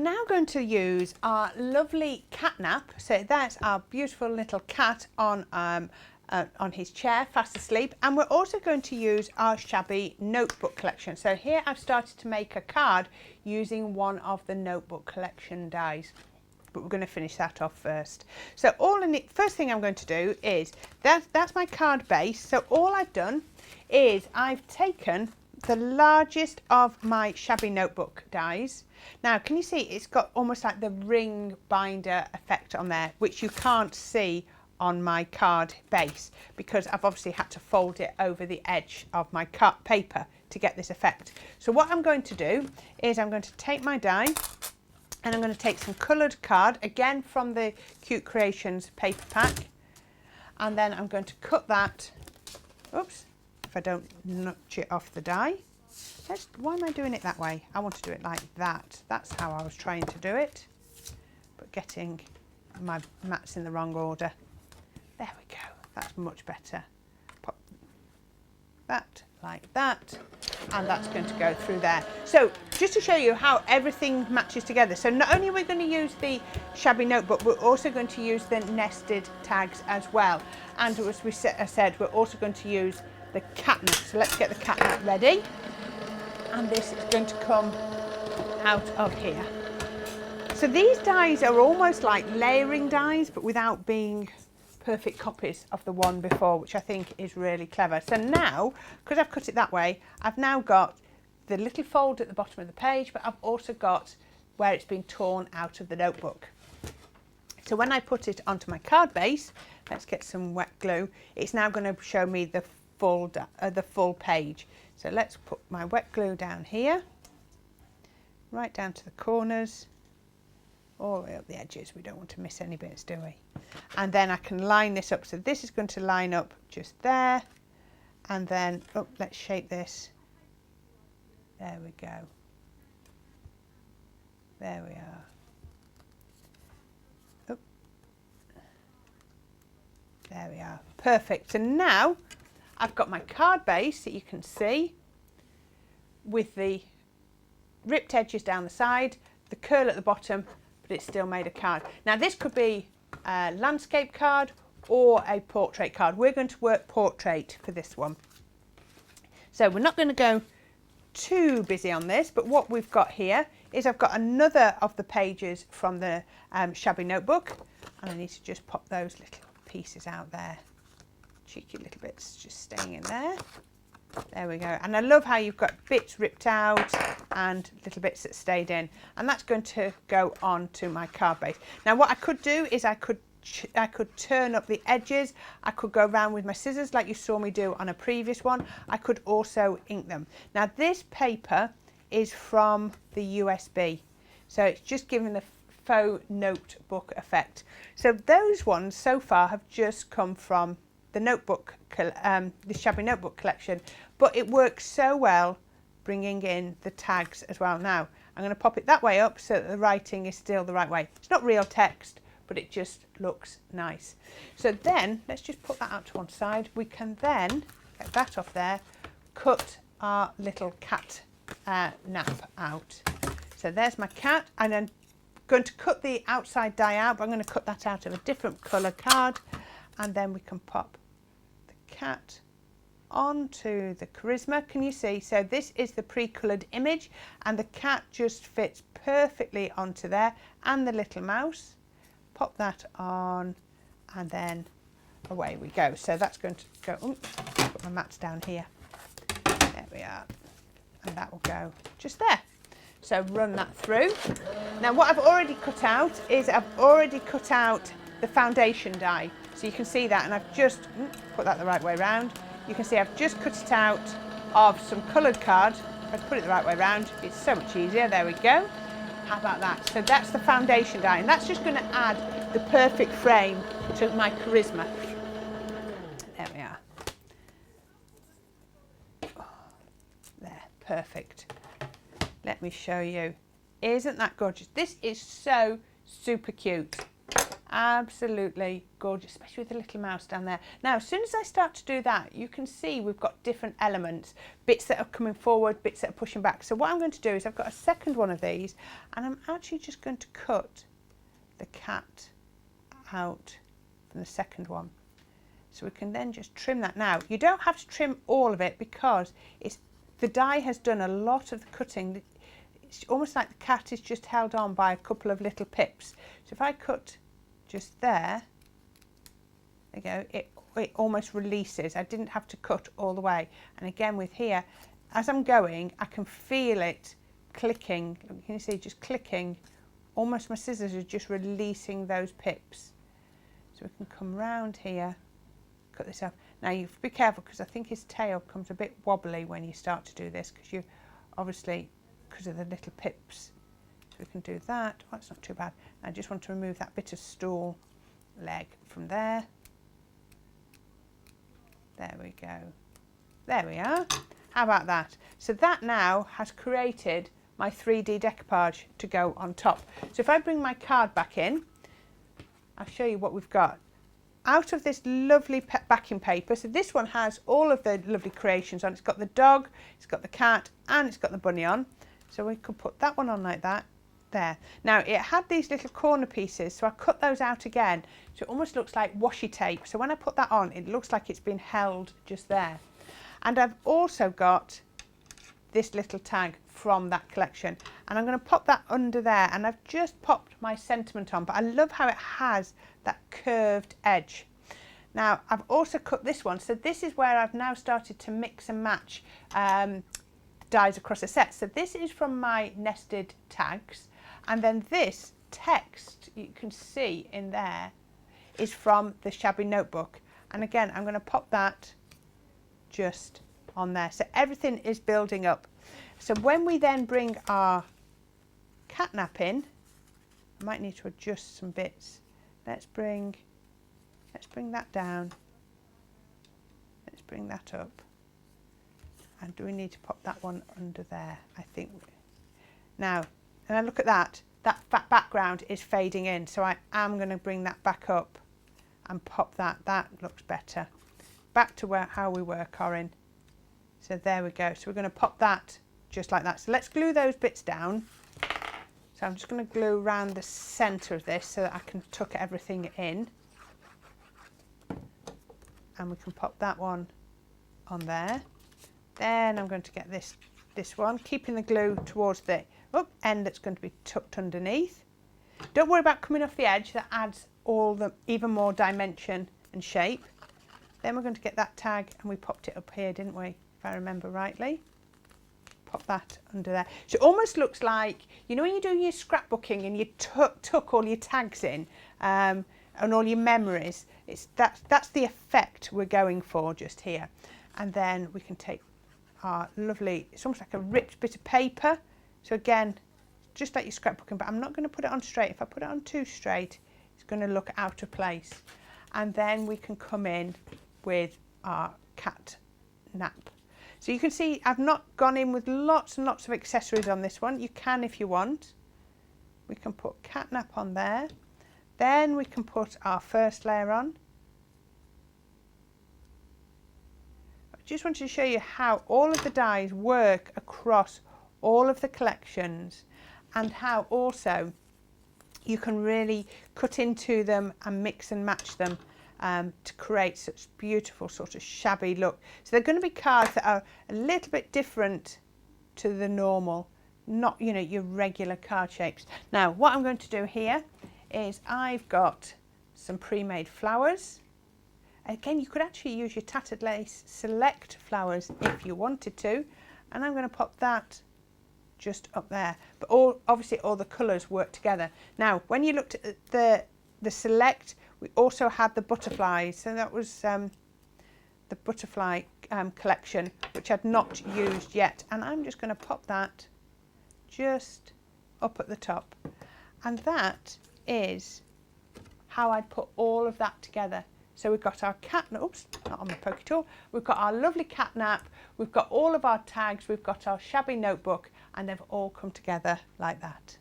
now going to use our lovely catnap. So that's our beautiful little cat on his chair, fast asleep. And we're also going to use our shabby notebook collection. So here I've started to make a card using one of the notebook collection dies. But we're going to finish that off first. So first thing I'm going to do is, that's my card base. So all I've done is I've taken the largest of my shabby notebook dies. Now, can you see it's got almost like the ring binder effect on there, which you can't see on my card base because I've obviously had to fold it over the edge of my paper to get this effect. So what I'm going to do is I'm going to take my die and I'm going to take some coloured card, again from the Cute Creations paper pack, and then I'm going to cut that, oops, if I don't notch it off the die. Why am I doing it that way? I want to do it like that. That's how I was trying to do it, but getting my mats in the wrong order. There we go, that's much better. Pop that like that, and that's going to go through there. So just to show you how everything matches together. So not only are we going to use the shabby notebook, we're also going to use the nested tags as well. And as I said, we're also going to use the catnap. So let's get the catnap ready. And this is going to come out of here. So these dies are almost like layering dies, but without being perfect copies of the one before, which I think is really clever. So now, because I've cut it that way, I've now got the little fold at the bottom of the page, but I've also got where it's been torn out of the notebook. So when I put it onto my card base, let's get some wet glue, it's now going to show me the full page. So let's put my wet glue down here, right down to the corners, all the way up the edges. We don't want to miss any bits, do we? And then I can line this up. So this is going to line up just there. And then, oh, let's shape this. There we go. There we are. Oh. There we are. Perfect. So now I've got my card base that you can see with the ripped edges down the side, the curl at the bottom, but it's still made a card. Now this could be a landscape card or a portrait card. We're going to work portrait for this one. So we're not going to go too busy on this, but what we've got here is I've got another of the pages from the shabby notebook, and I need to just pop those little pieces out there. Cheeky little bits just staying in there. There we go. And I love how you've got bits ripped out and little bits that stayed in, and that's going to go on to my card base. Now what I could do is I could turn up the edges. I could go around with my scissors like you saw me do on a previous one. I could also ink them. Now this paper is from the USB, so it's just giving the faux notebook effect. So those ones so far have just come from the notebook, the shabby notebook collection, but it works so well bringing in the tags as well. Now I'm going to pop it that way up so that the writing is still the right way. It's not real text, but it just looks nice. So then let's just put that out to one side. We can then get that off there, cut our little cat nap out. So there's my cat, and I'm going to cut the outside die out, but I'm going to cut that out of a different colour card, and then we can pop the cat onto the Charisma. Can you see? So this is the pre-coloured image, and the cat just fits perfectly onto there, and the little mouse. Pop that on, and then away we go. So that's going to go, put my mats down here. There we are. And that will go just there. So run that through. Now what I've already cut out is I've already cut out the foundation die. So you can see that, and I've just put that the right way around. You can see I've just cut it out of some coloured card. I've put it the right way around. It's so much easier. There we go. How about that? So that's the foundation die, and that's just going to add the perfect frame to my Charisma. There we are. Oh, there, perfect. Let me show you. Isn't that gorgeous? This is so super cute. Absolutely gorgeous, especially with the little mouse down there. Now, as soon as I start to do that, you can see we've got different elements, bits that are coming forward, bits that are pushing back. So what I'm going to do is I've got a second one of these, and I'm actually just going to cut the cat out from the second one. So we can then just trim that. Now, you don't have to trim all of it because the die has done a lot of the cutting. It's almost like the cat is just held on by a couple of little pips. So if I cut just there you go, it almost releases. I didn't have to cut all the way. And again with here, as I'm going, I can feel it clicking. Can you see just clicking? Almost my scissors are just releasing those pips. So we can come round here, cut this up. Now you have to be careful because I think his tail comes a bit wobbly when you start to do this because you obviously, because of the little pips. So we can do that. Oh, it's not too bad. I just want to remove that bit of stool leg from there. There we go. There we are. How about that? So that now has created my 3D decoupage to go on top. So if I bring my card back in, I'll show you what we've got. Out of this lovely backing paper, so this one has all of the lovely creations on. It's got the dog, it's got the cat, and it's got the bunny on. So we could put that one on like that. There. Now it had these little corner pieces, so I cut those out again. So it almost looks like washi tape. So when I put that on, it looks like it's been held just there. And I've also got this little tag from that collection. And I'm going to pop that under there. And I've just popped my sentiment on, but I love how it has that curved edge. Now I've also cut this one. So this is where I've now started to mix and match dies across a set. So this is from my nested tags. And then this text you can see in there is from the shabby notebook. And again, I'm going to pop that just on there. So everything is building up. So when we then bring our catnap in, I might need to adjust some bits. Let's bring that down. Let's bring that up. And do we need to pop that one under there? I think. Now, and then look at that. That background is fading in. So I am going to bring that back up and pop that. That looks better. Back to how we were, Corinne. So there we go. So we're going to pop that just like that. So let's glue those bits down. So I'm just going to glue around the centre of this so that I can tuck everything in. And we can pop that one on there. Then I'm going to get this one, keeping the glue towards the end that's going to be tucked underneath. Don't worry about coming off the edge, that adds even more dimension and shape. Then we're going to get that tag, and we popped it up here, didn't we, if I remember rightly. Pop that under there. So it almost looks like, you know when you're doing your scrapbooking and you tuck all your tags in and all your memories, that's the effect we're going for just here. And then we can take our lovely, it's almost like a ripped bit of paper. So again, just like your scrapbooking, but I'm not going to put it on straight. If I put it on too straight, it's going to look out of place. And then we can come in with our cat nap. So you can see I've not gone in with lots and lots of accessories on this one. You can if you want. We can put catnap on there. Then we can put our first layer on. I just wanted to show you how all of the dies work across all of the collections and how also you can really cut into them and mix and match them to create such beautiful sort of shabby look. So they're going to be cards that are a little bit different to the normal, not your regular card shapes. Now what I'm going to do here is I've got some pre-made flowers. Again, you could actually use your Tattered Lace Select flowers if you wanted to, and I'm going to pop that just up there. But obviously all the colours work together. Now when you looked at the Select, we also had the butterflies, so that was the butterfly collection, which I'd not used yet. And I'm just going to pop that just up at the top. And that is how I'd put all of that together. So we've got our catnap, oops, not on the pokey tool. We've got our lovely catnap, we've got all of our tags, we've got our shabby notebook, and they've all come together like that.